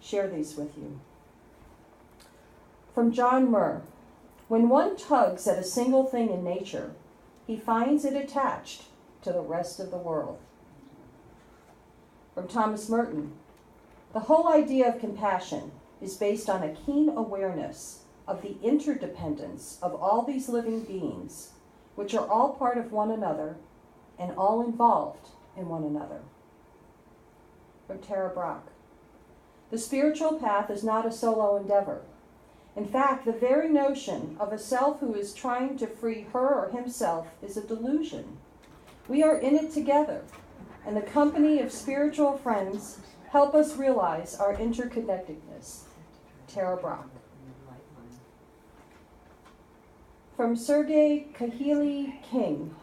share these with you. From John Muir, when one tugs at a single thing in nature, he finds it attached to the rest of the world. From Thomas Merton, the whole idea of compassion is based on a keen awareness of the interdependence of all these living beings, which are all part of one another and all involved in one another. From Tara Brach, the spiritual path is not a solo endeavor. In fact, the very notion of a self who is trying to free her or himself is a delusion. We are in it together, and the company of spiritual friends help us realize our interconnectedness. Tara Brach. From Surrogate Kahili King,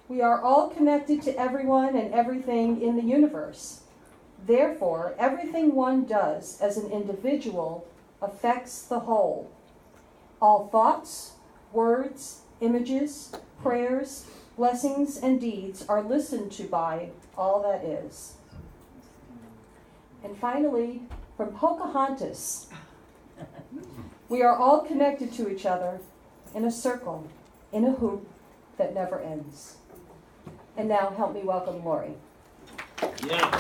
we are all connected to everyone and everything in the universe. Therefore, everything one does as an individual affects the whole. All thoughts, words, images, prayers, blessings, and deeds are listened to by all that is. And finally, from Pocahontas, we are all connected to each other in a circle, in a hoop that never ends. And now help me welcome Lori. Yeah.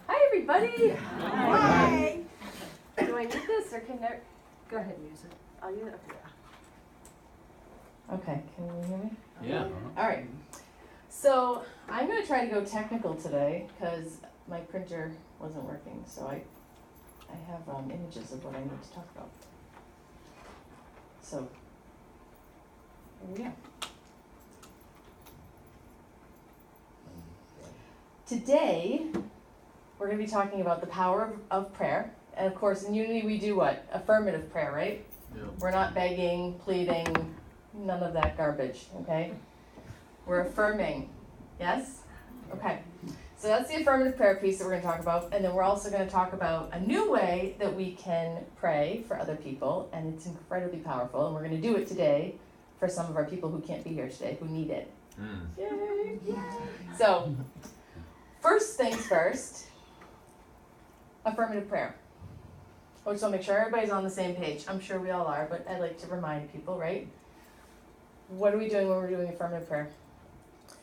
Hi, everybody. Hi. Do I need this or can I? Go ahead and use it. I'll use it. Okay, can you hear me? Yeah. All right. So I'm going to try to go technical today because my printer wasn't working. So I have images of what I need to talk about. So here we go. Today, we're going to be talking about the power of prayer. And of course, in Unity, we do what? Affirmative prayer, right? Yeah. We're not begging, pleading, none of that garbage, okay? We're affirming, yes? Okay. So that's the affirmative prayer piece that we're going to talk about. And then we're also going to talk about a new way that we can pray for other people. And it's incredibly powerful. And we're going to do it today for some of our people who can't be here today, who need it. Yay! So, first things first, affirmative prayer. I just want to make sure everybody's on the same page. I'm sure we all are, but I'd like to remind people, right? What are we doing when we're doing affirmative prayer?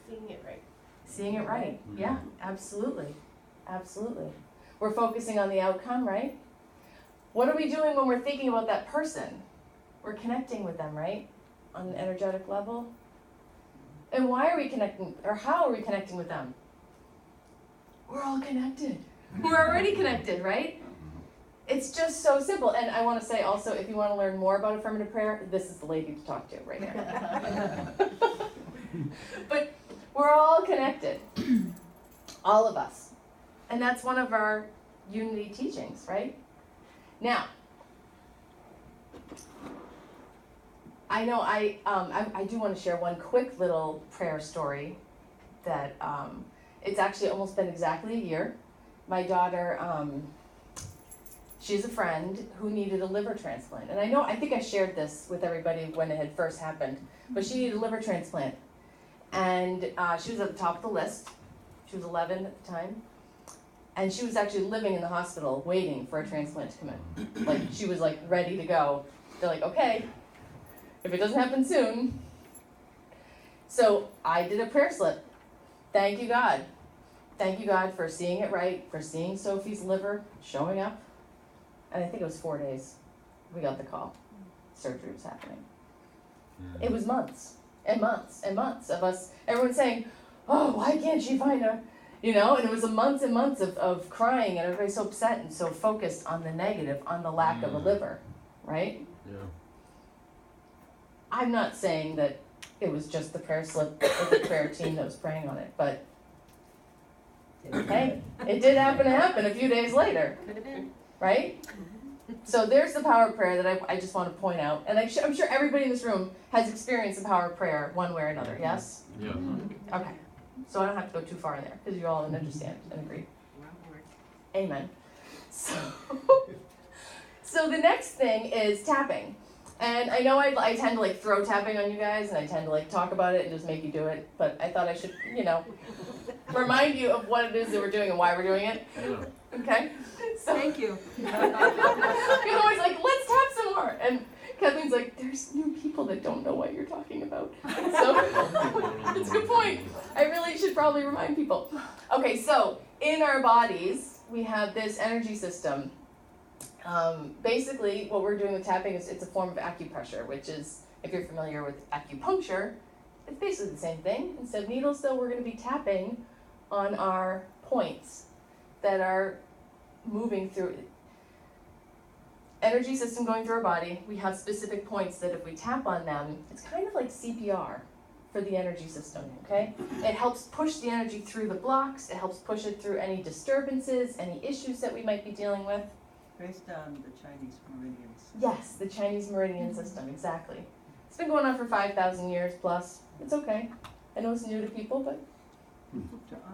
Seeing it right. Seeing it right. Yeah, absolutely. Absolutely. We're focusing on the outcome, right? What are we doing when we're thinking about that person? We're connecting with them, right? On an energetic level. And why are we connecting, or how are we connecting with them? We're all connected. We're already connected, right? It's just so simple. And I want to say also, if you want to learn more about affirmative prayer, this is the lady to talk to right here. But we're all connected. All of us. And that's one of our Unity teachings, right? Now, I know I do want to share one quick little prayer story that it's actually almost been exactly a year. My daughter, she's a friend who needed a liver transplant. And I think I shared this with everybody when it had first happened, but she needed a liver transplant. And she was at the top of the list. She was 11 at the time. And she was actually living in the hospital waiting for a transplant to come in. Like, she was like ready to go. They're like, okay, if it doesn't happen soon. So I did a prayer slip. Thank you, God. Thank you, God, for seeing it right, for seeing Sophie's liver showing up. And I think it was 4 days. We got the call. Surgery was happening. It was months and months and months of us, everyone saying, oh, why can't she find her? You know, and it was a months and months of crying, and everybody's so upset and so focused on the negative, on the lack of a liver, right? Yeah. I'm not saying that it was just the prayer slip or the prayer team that was praying on it, but hey, it did happen to happen a few days later, Could have been. right? So there's the power of prayer that I just want to point out. And I'm sure everybody in this room has experienced the power of prayer one way or another, yes? Yeah. Okay. So I don't have to go too far in there because you all understand and agree. Amen. So the next thing is tapping. And I know I tend to like throw tapping on you guys, and I tend to like talk about it and just make you do it, but I thought I should, remind you of what it is that we're doing and why we're doing it. Yeah. Okay? So Thank you. you're always like, let's tap some more. And Kathleen's like, there's new people that don't know what you're talking about. So it's a good point. I really should probably remind people. Okay, so in our bodies, we have this energy system. Basically, what we're doing with tapping is it's a form of acupressure, which is, if you're familiar with acupuncture, it's basically the same thing. Instead of needles, though, we're going to be tapping on our points that are moving through energy system going through our body. We have specific points that if we tap on them, it's kind of like CPR for the energy system, okay? It helps push the energy through the blocks. It helps push it through any disturbances, any issues that we might be dealing with. Based on the Chinese meridians. Yes, the Chinese meridian system, exactly. It's been going on for 5,000 years plus. It's okay. I know it's new to people, but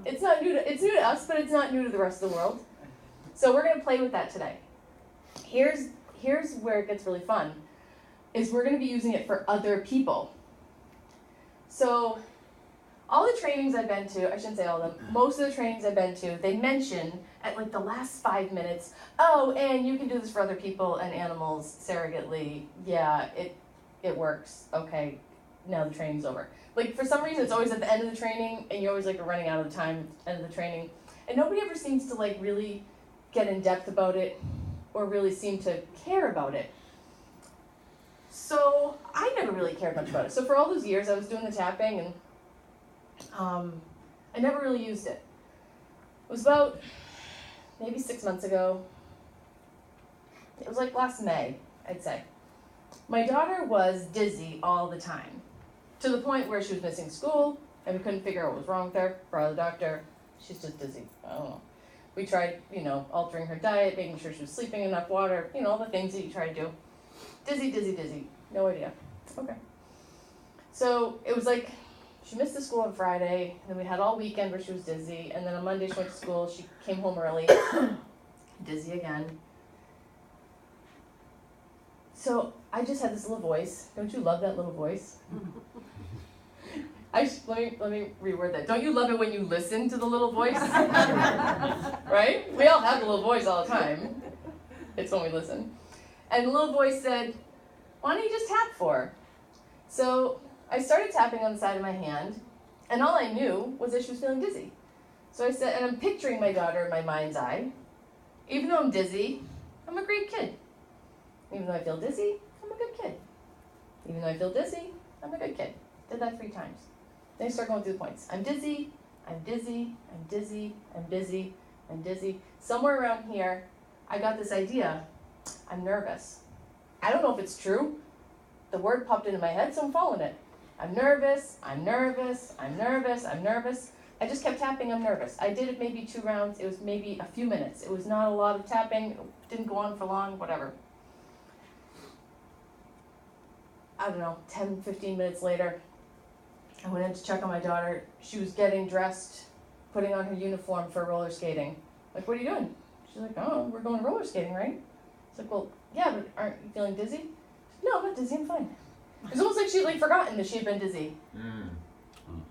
it's new to us, but it's not new to the rest of the world. So we're gonna play with that today. Here's where it gets really fun, is we're gonna be using it for other people. So all the trainings I've been to, I shouldn't say all of them, most of the trainings I've been to, they mention at like the last 5 minutes, oh, and you can do this for other people and animals surrogately. Yeah, it works. Okay, now the training's over. Like for some reason it's always at the end of the training and you're always like running out of time at the end of the training. And nobody ever seems to like really get in depth about it or really seem to care about it. So I never really cared much about it. So for all those years I was doing the tapping and I never really used it. It was about maybe 6 months ago. It was like last May, I'd say. My daughter was dizzy all the time, to the point where she was missing school, and we couldn't figure out what was wrong with her. Brought the doctor. She's just dizzy. I don't know. We tried, altering her diet, making sure she was sleeping enough water, all the things that you try to do. Dizzy, dizzy, dizzy. No idea. Okay. So it was like, she missed the school on Friday, and then we had all weekend where she was dizzy, and then on Monday she went to school, she came home early, dizzy again. So I just had this little voice. Don't you love that little voice? Let me reword that. Don't you love it when you listen to the little voice? Right? We all have the little voice all the time. It's when we listen. And the little voice said, why don't you just tap for her? So I started tapping on the side of my hand, and all I knew was that she was feeling dizzy. So I said, and I'm picturing my daughter in my mind's eye. Even though I'm dizzy, I'm a great kid. Even though I feel dizzy, I'm a good kid. Even though I feel dizzy, I'm a good kid. Did that 3 times. Then I start going through the points. I'm dizzy, I'm dizzy, I'm dizzy, I'm dizzy, I'm dizzy. Somewhere around here, I got this idea. I'm nervous. I don't know if it's true. The word popped into my head, so I'm following it. I'm nervous, I'm nervous, I'm nervous, I'm nervous. I just kept tapping, I'm nervous. I did it maybe 2 rounds. It was maybe a few minutes. It was not a lot of tapping. It didn't go on for long, whatever. I don't know, 10, 15 minutes later, I went in to check on my daughter. She was getting dressed, putting on her uniform for roller skating. Like, what are you doing? She's like, oh, we're going roller skating, right? It's like, well, yeah, but aren't you feeling dizzy? No, I'm not dizzy, I'm fine. It's almost like she'd like forgotten that she had been dizzy. I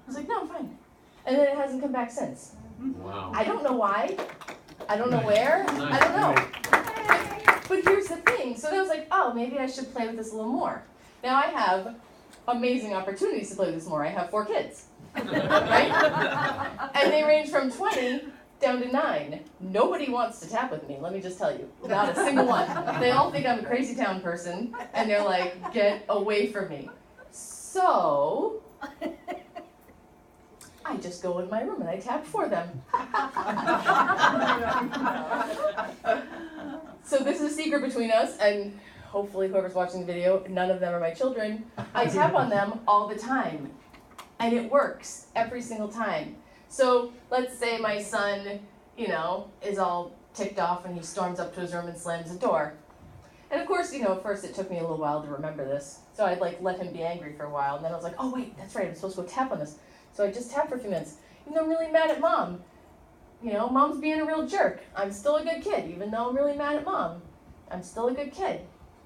was like, no, I'm fine. And then it hasn't come back since. Wow. I don't know why. I don't know where. I don't know. But here's the thing. So then I was like, oh, maybe I should play with this a little more. Now I have amazing opportunities to play with this more. I have 4 kids, right? And they range from 20 down to 9. Nobody wants to tap with me, let me just tell you. Not a single one. They all think I'm a crazy town person, and they're like, get away from me. So I just go in my room and I tap for them. So this is a secret between us, and hopefully whoever's watching the video, none of them are my children. I tap on them all the time, and it works every single time. So let's say my son, is all ticked off and he storms up to his room and slams the door. And of course, at first it took me a little while to remember this. So I'd let him be angry for a while, and then I was like, oh wait, that's right, I'm supposed to go tap on this. So I just tapped for a few minutes. Even though I'm really mad at mom. Mom's being a real jerk. I'm still a good kid. Even though I'm really mad at mom, I'm still a good kid.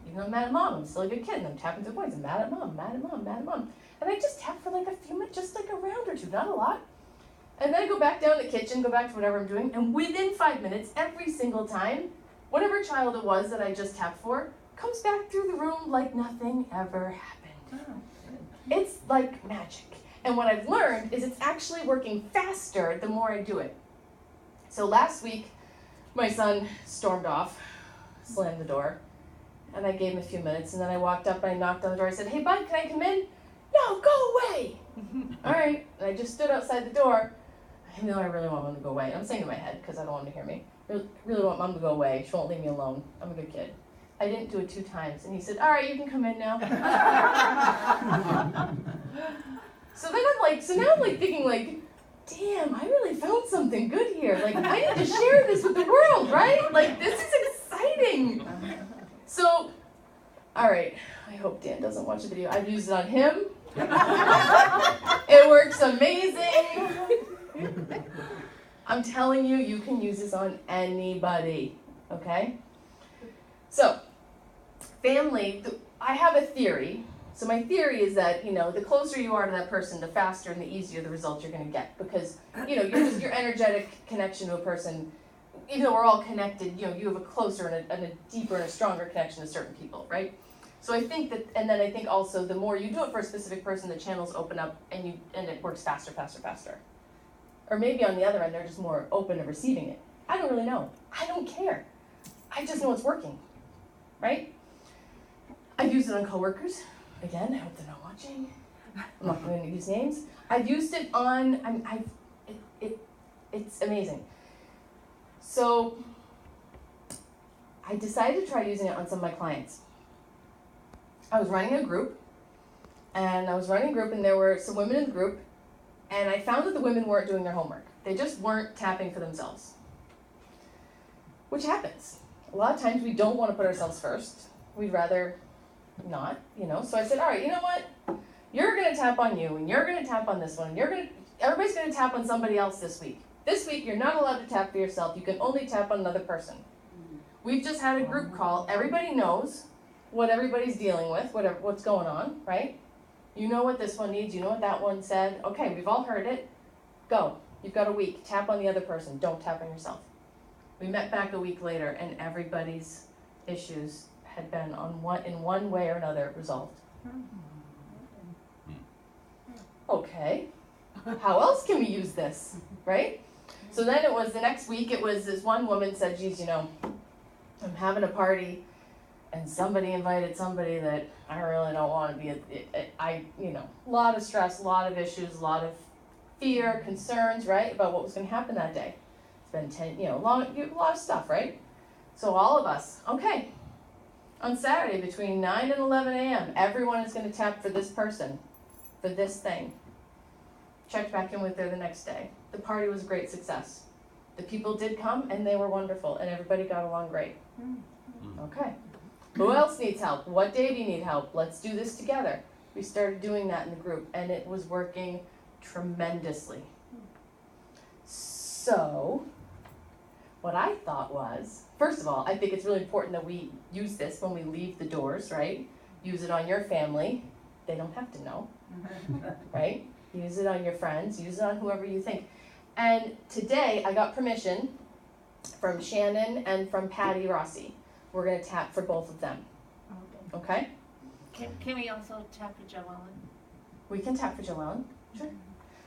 Even though I'm mad at mom, I'm still a good kid, and I'm tapping 2 points. I'm mad at mom, mad at mom, mad at mom. And I just tap for like a few minutes, just like a round or two, not a lot. And then I go back down to the kitchen, go back to whatever I'm doing, and within 5 minutes, every single time, whatever child it was that I just tapped for, comes back through the room like nothing ever happened. It's like magic. And what I've learned is it's actually working faster the more I do it. So last week, my son stormed off, slammed the door, and I gave him a few minutes, and then I walked up and I knocked on the door. I said, "Hey, bud, can I come in?" "No, go away." All right. And I just stood outside the door. I know I really want mom to go away. And I'm saying in my head because I don't want him to hear me. I really want mom to go away. She won't leave me alone. I'm a good kid. I didn't do it 2 times. And he said, "All right, you can come in now." So then now I'm like thinking like, damn, I really found something good here. Like, I need to share this with the world, right? Like, this is exciting. So, all right, I hope Dan doesn't watch the video. I've used it on him. It works amazing. I'm telling you, you can use this on anybody, okay? So, family, I have a theory. So my theory is that, the closer you are to that person, the faster and the easier the results you're going to get. Because, your energetic connection to a person, even though we're all connected, you have a closer and a deeper and a stronger connection to certain people, right? So I think that, and then I think also the more you do it for a specific person, the channels open up and it works faster. Or maybe on the other end, they're just more open to receiving it. I don't really know. I don't care. I just know it's working, right? I've used it on coworkers. Again, I hope they're not watching. I'm not going to use names. I've used it on, it's amazing. So I decided to try using it on some of my clients. I was running a group, and there were some women in the group, and I found that the women weren't doing their homework. They just weren't tapping for themselves, which happens. A lot of times we don't want to put ourselves first. We'd rather not, So I said, all right, you know what? You're going to tap on you, and you're going to tap on this one, and everybody's going to tap on somebody else this week. This week, you're not allowed to tap for yourself. You can only tap on another person. We've just had a group call. Everybody knows what everybody's dealing with, what's going on, right? You know what this one needs. You know what that one said. Okay, we've all heard it. Go. You've got a week. Tap on the other person. Don't tap on yourself. We met back a week later, and everybody's issues had been in one way or another resolved. Okay, how else can we use this, right? So then it was the next week, it was this one woman said, geez, I'm having a party and somebody invited somebody that I really don't want to be, a lot of stress, a lot of issues, a lot of fear, concerns, right, about what was going to happen that day. It's been a lot of stuff, right? So all of us, okay, on Saturday between 9 and 11 a.m., everyone is going to tap for this person, for this thing. Checked back in with her the next day. The party was a great success. The people did come, and they were wonderful, and everybody got along great. Okay. Who else needs help? What day do you need help? Let's do this together. We started doing that in the group, and it was working tremendously. So, what I thought was, first of all, I think it's really important that we use this when we leave the doors, right? Use it on your family. They don't have to know, right? Use it on your friends. Use it on whoever you think. And today, I got permission from Shannon and from Patty Rossi. We're going to tap for both of them. Okay? Can we also tap for Joe Ellen? We can tap for Joellen. Sure.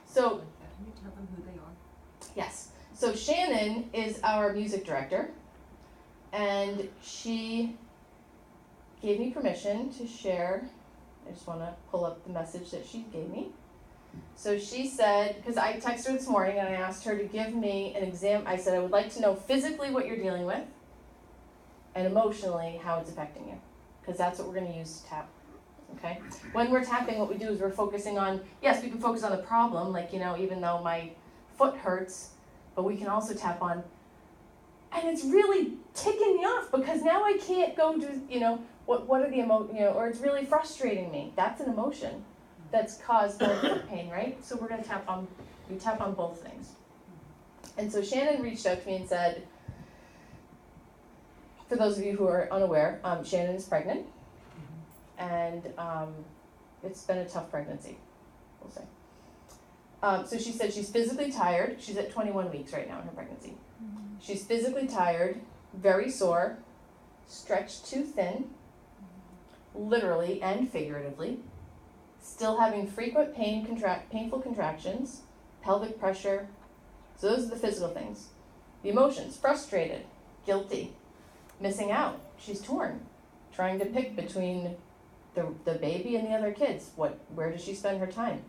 So, Can you tell them who they are? yes. So Shannon is our music director, and she gave me permission to share. I just want to pull up the message that she gave me. So she said, because I texted her this morning and I asked her to give me an exam. I said, I would like to know physically what you're dealing with and emotionally how it's affecting you, because that's what we're going to use to tap. Okay? When we're tapping, what we do is we're focusing on, yes, we can focus on the problem, like, even though my foot hurts, but we can also tap on, and it's really ticking me off because now I can't go do, what are the or it's really frustrating me. That's an emotion that's caused by foot pain, right? So we're going to tap on both things. And so Shannon reached out to me and said, for those of you who are unaware, Shannon is pregnant, and it's been a tough pregnancy, we'll say. So she said she's physically tired. She's at 21 weeks right now in her pregnancy. She's physically tired, very sore, stretched too thin, literally and figuratively, still having frequent painful contractions, pelvic pressure. So those are the physical things. The emotions, frustrated, guilty, missing out. She's torn, trying to pick between the baby and the other kids. Where does she spend her time?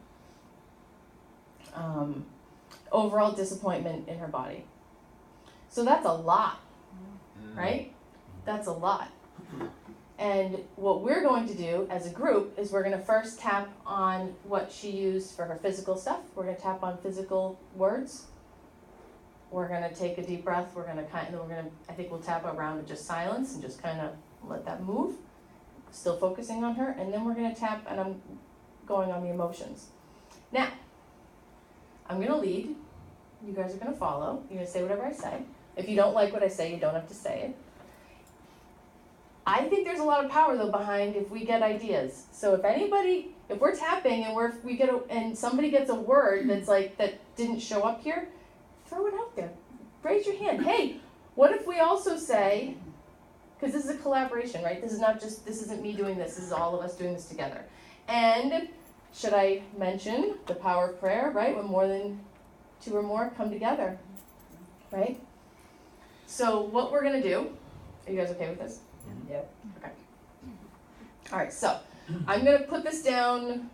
Overall disappointment in her body. So that's a lot, right? That's a lot. And what we're going to do as a group is we're going to first tap on what she used for her physical stuff. We're going to tap on physical words. We're going to take a deep breath. I think we'll tap around to just silence and just kind of let that move. Still focusing on her. And then we're going to tap, and I'm going on the emotions. Now, I'm going to lead. You guys are going to follow. You're going to say whatever I say. If you don't like what I say, you don't have to say it. I think there's a lot of power though behind if we get ideas. So if we're tapping and and somebody gets a word that's like, that didn't show up here, throw it out there. Raise your hand. Hey, what if we also say, because this is a collaboration, right? This isn't me doing this is all of us doing this together. And should I mention the power of prayer, right? When more than two or more come together, right? So what we're gonna do, are you guys okay with this? Yep. Okay. All right, so I'm going to put this down.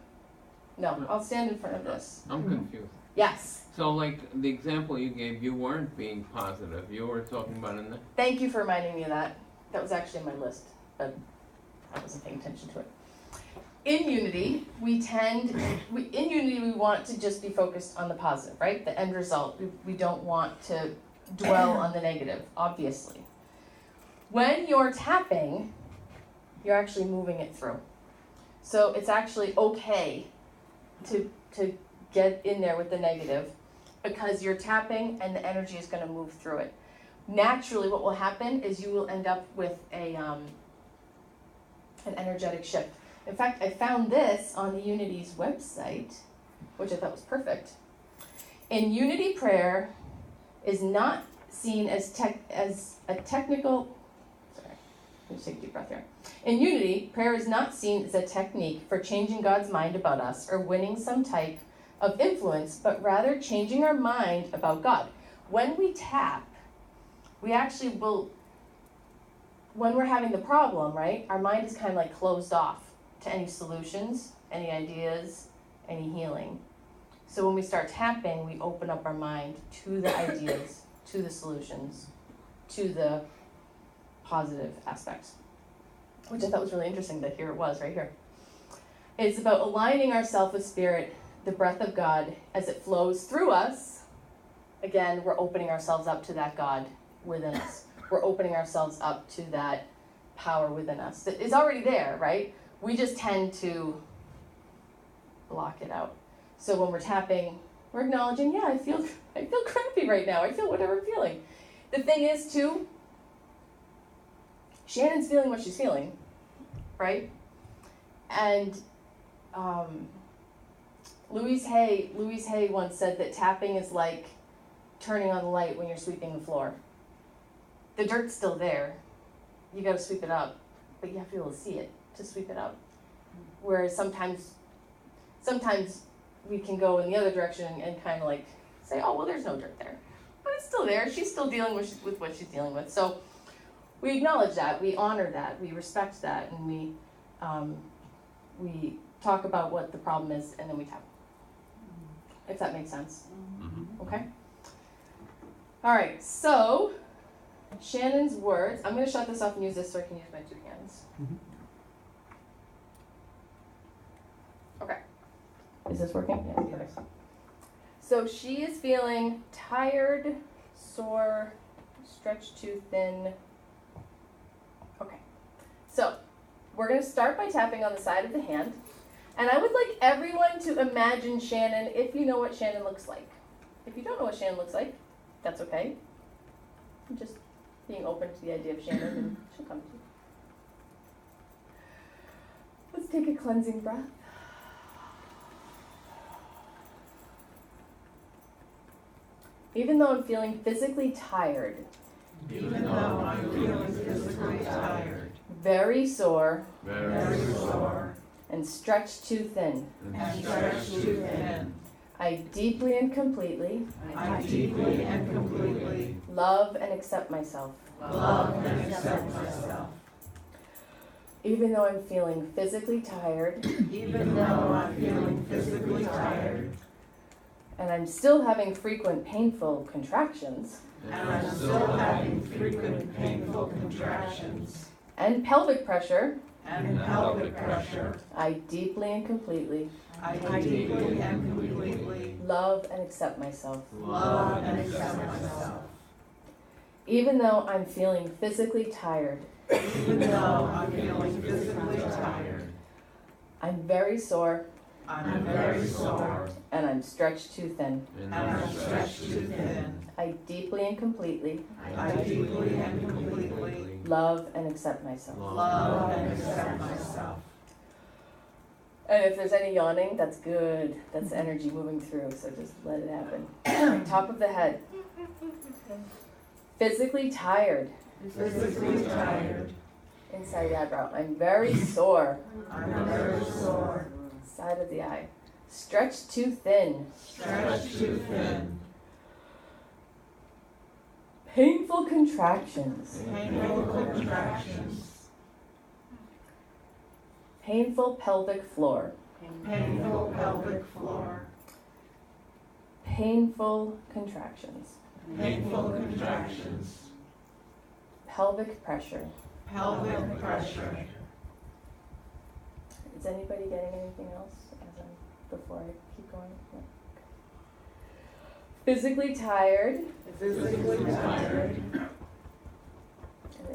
No, I'll stand in front of this. I'm confused. Yes. So like the example you gave, you weren't being positive. You were talking about in the... Thank you for reminding me of that. That was actually on my list, but I wasn't paying attention to it. In Unity, we want to just be focused on the positive, right? The end result. We don't want to dwell on the negative, obviously. When you're tapping, you're actually moving it through. So it's actually okay to get in there with the negative because you're tapping and the energy is going to move through it. Naturally, what will happen is you will end up with an energetic shift. In fact, I found this on the Unity's website, which I thought was perfect. In Unity, prayer is not seen as a technical... Let's take a deep breath here. In Unity, prayer is not seen as a technique for changing God's mind about us or winning some type of influence, but rather changing our mind about God. When we tap, we actually will, when we're having the problem, right, our mind is kind of like closed off to any solutions, any ideas, any healing. So when we start tapping, we open up our mind to the ideas, to the solutions, to the positive aspects, which I thought was really interesting that here it was right here. It's about aligning ourselves with spirit, the breath of God, as it flows through us. Again, we're opening ourselves up to that God within us. We're opening ourselves up to that power within us that is already there, right? We just tend to block it out. So when we're tapping, we're acknowledging, yeah, I feel crappy right now. I feel whatever I'm feeling. The thing is too, Shannon's feeling what she's feeling, right? And Louise Hay once said that tapping is like turning on the light when you're sweeping the floor. The dirt's still there. You got to sweep it up, but you have to be able to see it to sweep it up. Whereas sometimes we can go in the other direction and kind of like say, oh, well, there's no dirt there. But it's still there. She's still dealing with what she's dealing with. So we acknowledge that, we honor that, we respect that, and we talk about what the problem is, and then we tap. If that makes sense. Mm-hmm. Okay? All right, so Shannon's words. I'm going to shut this off and use this so I can use my two hands. Mm-hmm. Okay. Is this working? Yeah, perfect. So she is feeling tired, sore, stretched too thin. Okay. So we're going to start by tapping on the side of the hand. And I would like everyone to imagine Shannon if you know what Shannon looks like. If you don't know what Shannon looks like, that's okay. being open to the idea of Shannon, and she'll come to you. Let's take a cleansing breath. Even though I'm feeling physically tired, Even though I'm feeling physically tired, very sore, very sore, and stretched too thin, and stretched too thin, I deeply and completely I deeply and completely love and accept myself. love and accept myself. Even though I'm feeling physically tired, Even though I'm feeling physically tired, and I'm still having frequent painful contractions, and I'm still having frequent painful contractions and pelvic pressure, and pelvic pressure, I deeply and completely I deeply and completely love and accept myself. love and accept myself. Even though I'm feeling physically tired, Even though I'm feeling physically tired, I'm very sore, I'm very sore, and I'm stretched too thin. and I'm stretched too thin. I deeply and completely I deeply and completely love and accept myself. love and accept myself. And if there's any yawning, that's good. That's energy moving through, so just let it happen. Top of the head. Physically tired. Physically tired, Inside the eyebrow. I'm very sore. I'm very sore, Side of the eye. Stretched too thin. stretched too thin, Painful contractions. painful contractions, Painful pelvic floor. painful pelvic floor, Painful contractions. painful contractions, Pelvic pressure. pelvic pressure. Is anybody getting anything else before I keep going? No. Physically tired. Physically tired, And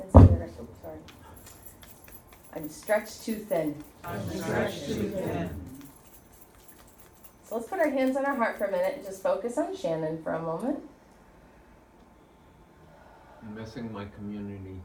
inside the rectum, sorry. I'm stretched too thin. I'm stretched too thin. So let's put our hands on our heart for a minute and just focus on Shannon for a moment. I'm missing my community.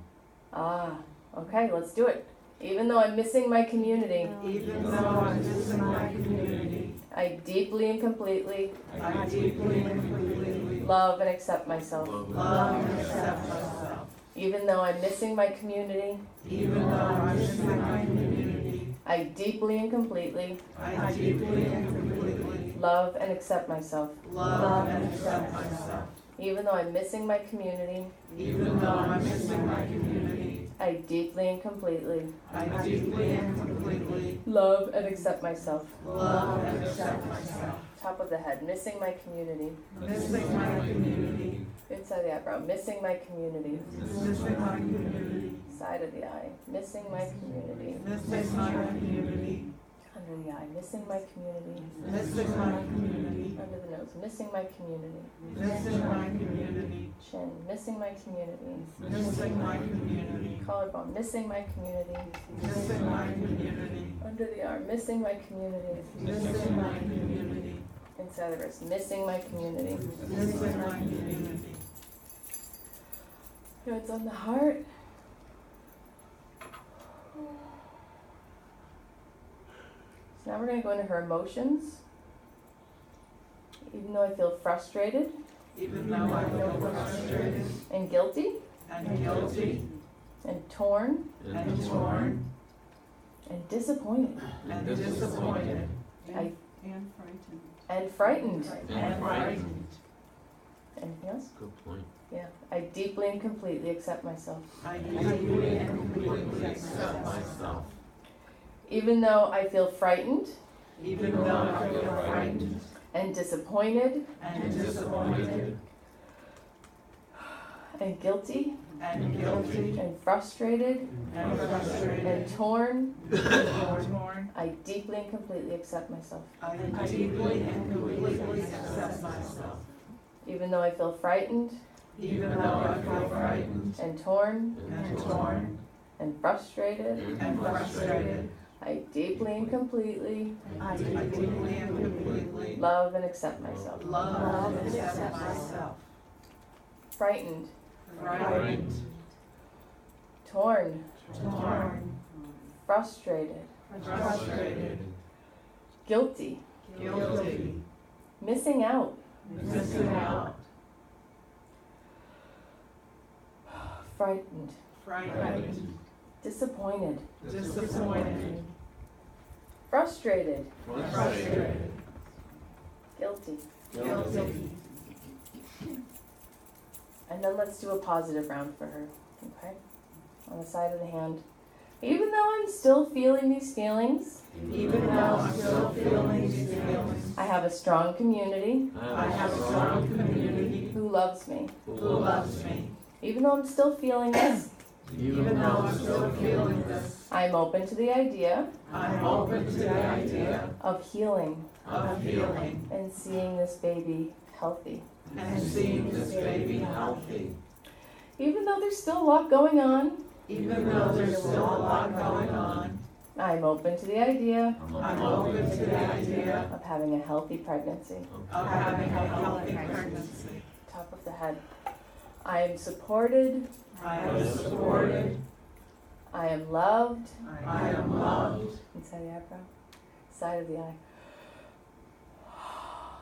Ah, okay, let's do it. Even though I'm missing my community, Even though I'm missing my community, I deeply and completely I deeply and completely love and accept myself. love and accept myself. Even though I'm missing my community, Even though I'm missing my community, I deeply and completely I deeply and completely love and accept myself. love and accept myself. Even though I'm missing my community, Even though I'm missing my community, I deeply and completely I deeply and completely love and accept myself. love and accept myself. Top of the head, missing my community. Missing my community, Inside the eyebrow, missing my community. missing my community, Side of the eye, missing my community. missing my community, Under the eye, missing my community. missing my community, Under the nose, missing my community. missing my community, Chin, missing my community. missing my community, Collarbone, missing my community. missing my community, Under the arm, missing my community. missing my community, Inside the wrist, missing my community. missing my community. Hands on the heart. So now we're going to go into her emotions. Even though I feel frustrated Even though I feel frustrated and guilty and guilty and torn and torn and disappointed and disappointed I- And frightened. and frightened. and frightened. Anything else? Good point. Yeah. I deeply and completely accept myself. I deeply and completely accept myself. Even though I feel frightened Even though I feel frightened and disappointed and disappointed and guilty and guilty and frustrated and frustrated and torn, and torn, I deeply and completely accept myself. I deeply and completely accept myself. Even though I feel frightened Even though I feel frightened and torn and torn and frustrated, and frustrated, I deeply and completely I deeply and completely love and accept myself. love and accept myself. Frightened Frightened torn, torn, frustrated, frustrated, guilty, guilty, missing out, missing out, frightened, frightened, disappointed, disappointed, frustrated, frustrated, guilty. guilty. And then let's do a positive round for her, okay? On the side of the hand. Even though I'm still feeling these feelings, Even though I'm still feeling these feelings, I have a strong community I have a strong community who loves me. who loves me. Even though I'm still feeling this, Even though I'm still feeling this, I'm open to the idea I'm open to the idea of healing of healing and seeing this baby healthy. and seeing this baby healthy. Even though there's still a lot going on, Even though there's still a lot going on, I'm open to the idea I'm open to the idea of having a healthy pregnancy. of having a healthy pregnancy. Top of the head. I am supported. I am supported, I am loved. I am loved, Inside the eyebrow. Side of the eye.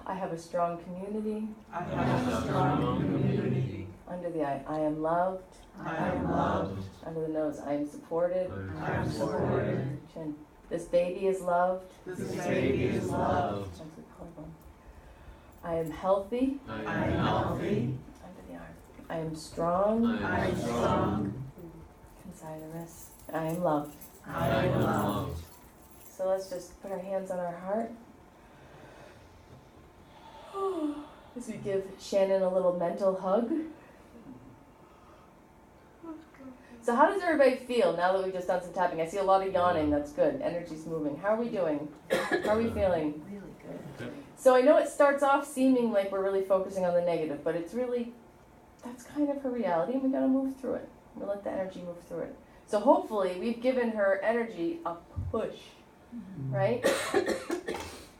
I have a strong community. I have a strong community, Under the eye. I am loved. I am loved, Under the nose. I am supported. I am supported, Chin. This baby is loved. this baby is loved, Under the collarbone. I am healthy. I am healthy, Under the arm. I am strong. I am strong, Inside the wrist. I am loved. I am loved. So let's just put our hands on our heart. As we give Shannon a little mental hug. So how does everybody feel now that we've just done some tapping? I see a lot of yawning, that's good. Energy's moving. How are we doing? How are we feeling? Really good. So I know it starts off seeming like we're really focusing on the negative, but it's really, that's kind of her reality and we gotta move through it. We'll let the energy move through it. So hopefully we've given her energy a push, right?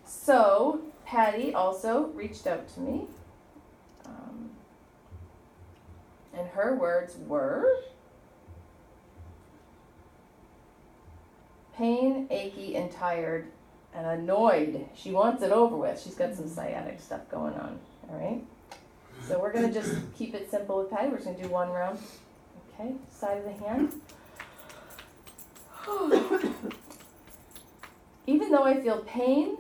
So Patty also reached out to me. And her words were pain, achy, and tired, and annoyed. She wants it over with. She's got some sciatic stuff going on, all right? So we're gonna just keep it simple with Patty. We're just gonna do one round. Okay, side of the hand. Even though I feel pain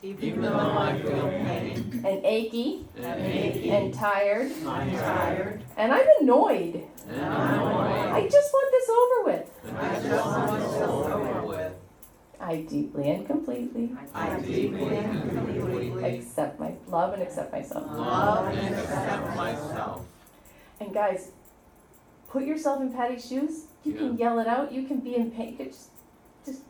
Even though I feel pain and achy and achy, and tired, I'm tired, and I'm annoyed, and I'm annoyed, I just want this over with. I just want this over with. I deeply and completely I deeply and completely accept my love and accept myself. love and accept myself. And guys, put yourself in Patty's shoes. You can yell it out. You can be in pain. You can just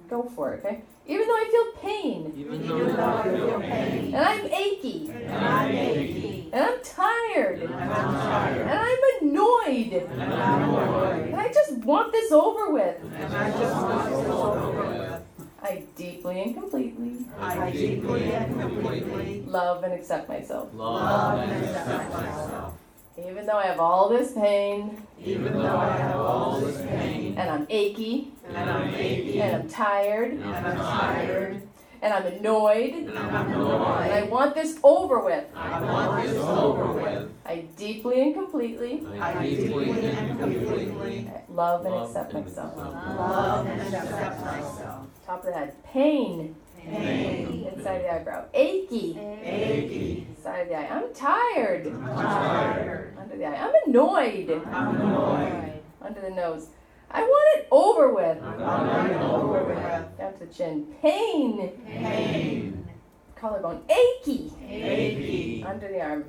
go for it, okay? Even though I feel pain, Even Even though I feel pain and I'm achy, and I'm achy, and I'm tired, and I'm tired, and I'm annoyed, and I'm annoyed, and I just want this over with. and I just want this over with. I deeply and completely I deeply and completely love and accept myself. love and accept myself. Even though I have all this pain, Even though I have all this pain, and I'm achy, and I'm achy, and I'm tired, and I'm tired, and I'm annoyed, and I'm and I annoyed, want this over with. I want this over with. I deeply and completely I deeply and completely love and accept myself. love and accept myself. Top of the head. Pain. Pain, Inside of the eyebrow. Achy. achy, Side of the eye. I'm tired. I'm tired, Under the eye. I'm annoyed. I'm annoyed, Under the nose. I want it over with. I want it over with. Down to the chin. Pain. Pain, Collarbone. Achy. achy, Under the arm.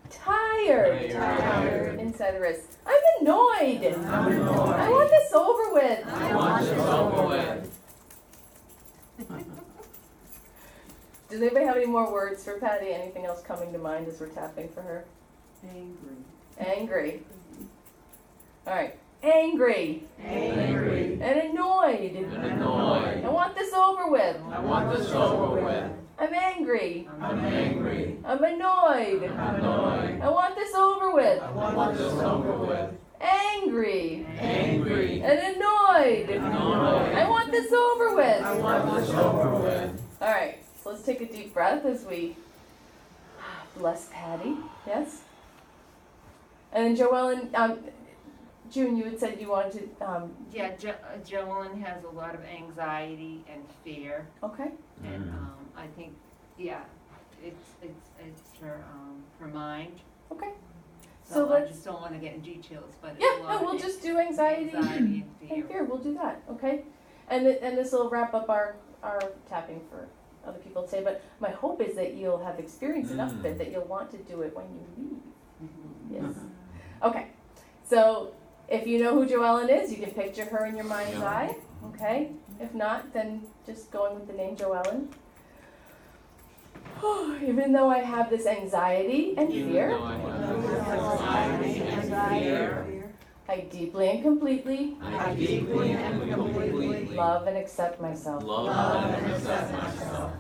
Tired. tired, Inside the wrist. I'm annoyed. I'm annoyed. I want this over with. I want this over with. Does anybody have any more words for Patty? Anything else coming to mind as we're tapping for her? Angry, Angry. All right. Angry angry, and annoyed. And annoyed. I want this over with. I want this over with. I'm angry. I'm angry, I'm annoyed. I'm annoyed, I want this over with. I want this over with. Angry. angry. Angry. And annoyed. Annoyed. I want this over with. I want this over with. All right, so let's take a deep breath as we bless Patty. Yes? And then Joellen, June, you had said you wanted to, Yeah, Joellen has a lot of anxiety and fear, okay. and I think, yeah, it's her mind. Okay. So So I let's, just don't want to get in details, but it's yeah, a no, lot we'll of just do anxiety and and fear. fear. We'll do that, okay? And this will wrap up our tapping for other people to say, but my hope is that you'll have experienced enough of it that you'll want to do it when you leave. Yes. Okay, so if you know who Joellen is, you can picture her in your mind's Yeah. eye, okay? If not, then just going with the name Joellen. Even though I have this anxiety and Even fear, though I have anxiety and fear, I deeply and completely I deeply and completely love and accept myself. love and accept myself.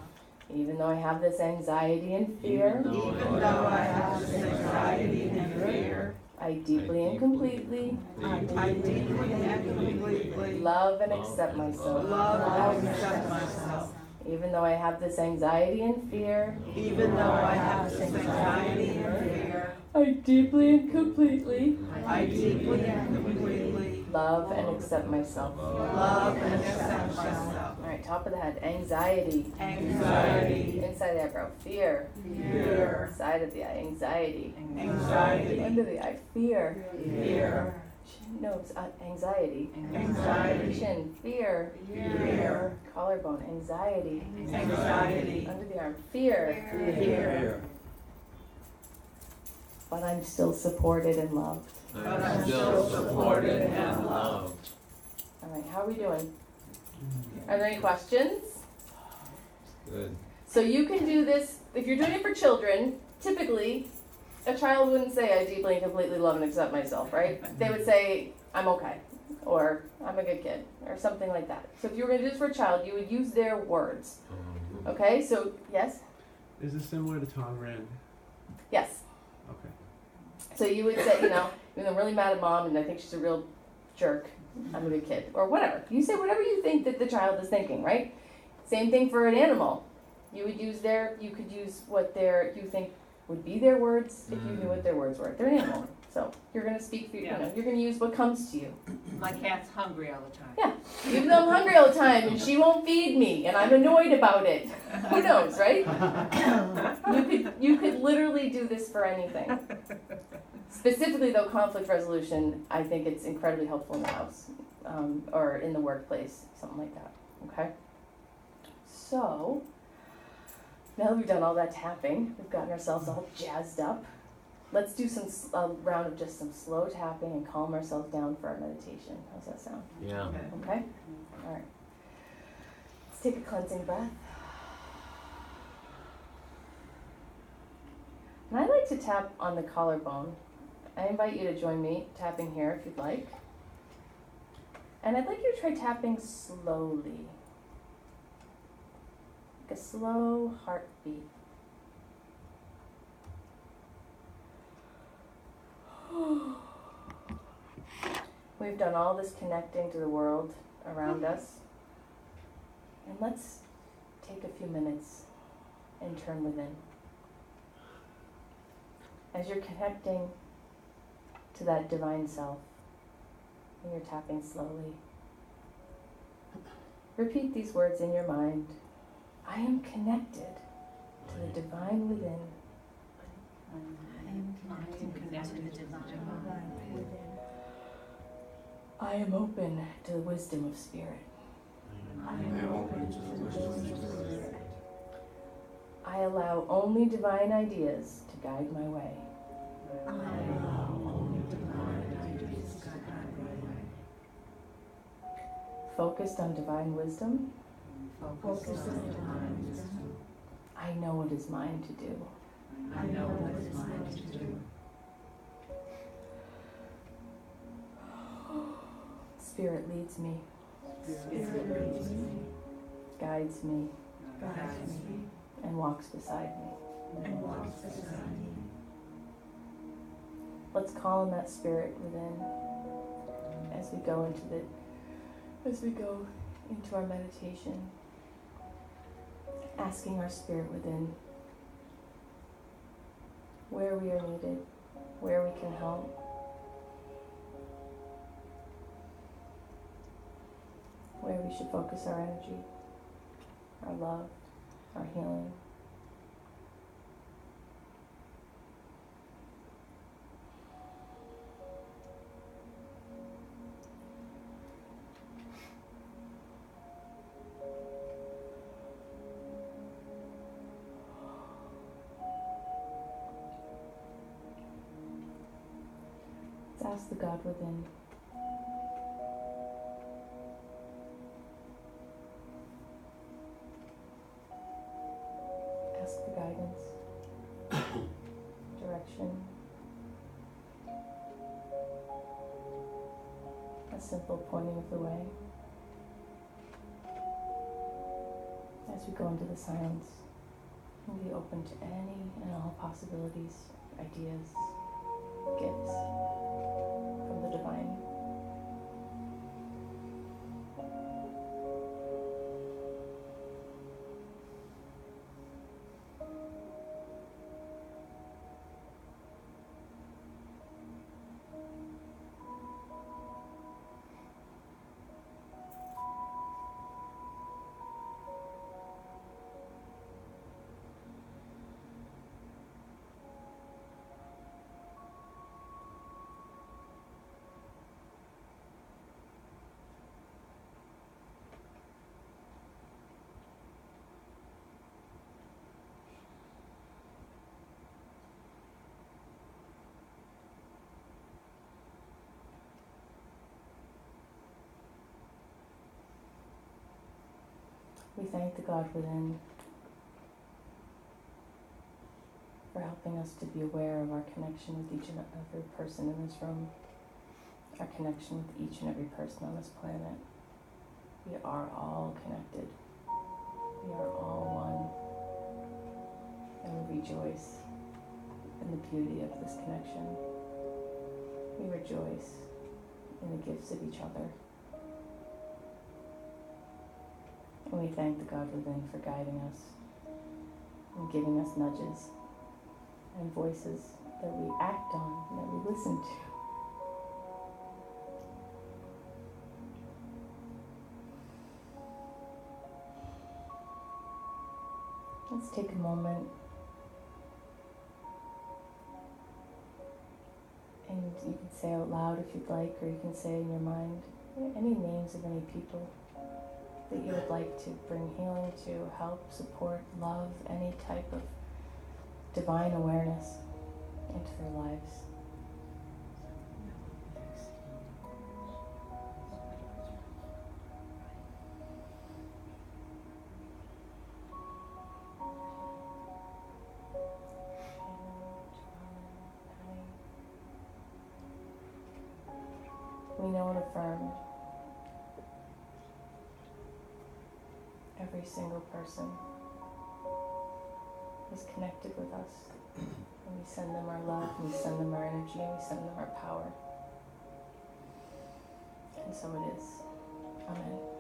Even though I have this anxiety and fear, Even though I have this anxiety and fear, I deeply and completely I deeply and completely love and accept myself. love and accept myself. Even though I have this anxiety and fear, Even though I have this anxiety and fear, I deeply and completely I deeply and completely love and accept myself. love and accept myself. All right, top of the head, anxiety. Anxiety, Inside the eyebrow, fear. fear, Side of the eye, anxiety. anxiety, Under the eye, fear. fear, Chin, nose, anxiety. anxiety, Chin, fear. fear, Collarbone, anxiety. anxiety, Under the arm, fear. fear. But I'm still supported and loved. I'm still supported and loved. All right, how are we doing? Are there any questions? Good. So you can do this, if you're doing it for children, typically, a child wouldn't say, I deeply and completely love and accept myself, right? They would say, I'm okay, or I'm a good kid, or something like that. So if you were gonna do this for a child, you would use their words, okay? So, yes? Is this similar to Tom Rand? Yes. Okay. So you would say, even though I'm really mad at mom and I think she's a real jerk, I'm a good kid, or whatever. You say whatever you think that the child is thinking, right? Same thing for an animal. You could use what you think would be their words if you knew what their words were. They're an animal. So you're gonna speak for, Yeah. you're gonna use what comes to you. My cat's hungry all the time. Yeah. Even though I'm hungry all the time and she won't feed me and I'm annoyed about it. Who knows, right? You could literally do this for anything. Specifically though, conflict resolution, I think it's incredibly helpful in the house, or in the workplace, something like that, okay? So, now that we've done all that tapping, we've gotten ourselves all jazzed up, let's do a round of just some slow tapping and calm ourselves down for our meditation. How's that sound? Yeah. Okay? All right. Let's take a cleansing breath. And I like to tap on the collarbone. I invite you to join me tapping here if you'd like. And I'd like you to try tapping slowly. Like a slow heartbeat. We've done all this connecting to the world around us. And let's take a few minutes and turn within. As you're connecting to that divine self, and you're tapping slowly, repeat these words in your mind. I am connected to the divine within. I am connected to the divine. I am open to the wisdom of spirit. I allow only divine ideas to guide my way. Focused on divine wisdom, I know what is mine to do. Spirit leads me, guides me, and walks beside me. Let's call on that spirit within as we go into our meditation, asking our spirit within where we are needed, where we can help, where we should focus our energy, our love, our healing. Let's ask the God within. Ask for guidance, direction, a simple pointing of the way. As we go into the silence, and be open to any and all possibilities, ideas, gifts from the divine. We thank the God within for helping us to be aware of our connection with each and every person in this room, our connection with each and every person on this planet. We are all connected. We are all one. And we rejoice in the beauty of this connection. We rejoice in the gifts of each other. And we thank the God within for guiding us and giving us nudges and voices that we act on and that we listen to. Let's take a moment and you can say out loud if you'd like, or you can say in your mind any names of any people that you would like to bring healing to, help, support, love, any type of divine awareness into their lives. We know and affirm every single person is connected with us, and we send them our love, and we send them our energy, and we send them our power. And so it is. Amen.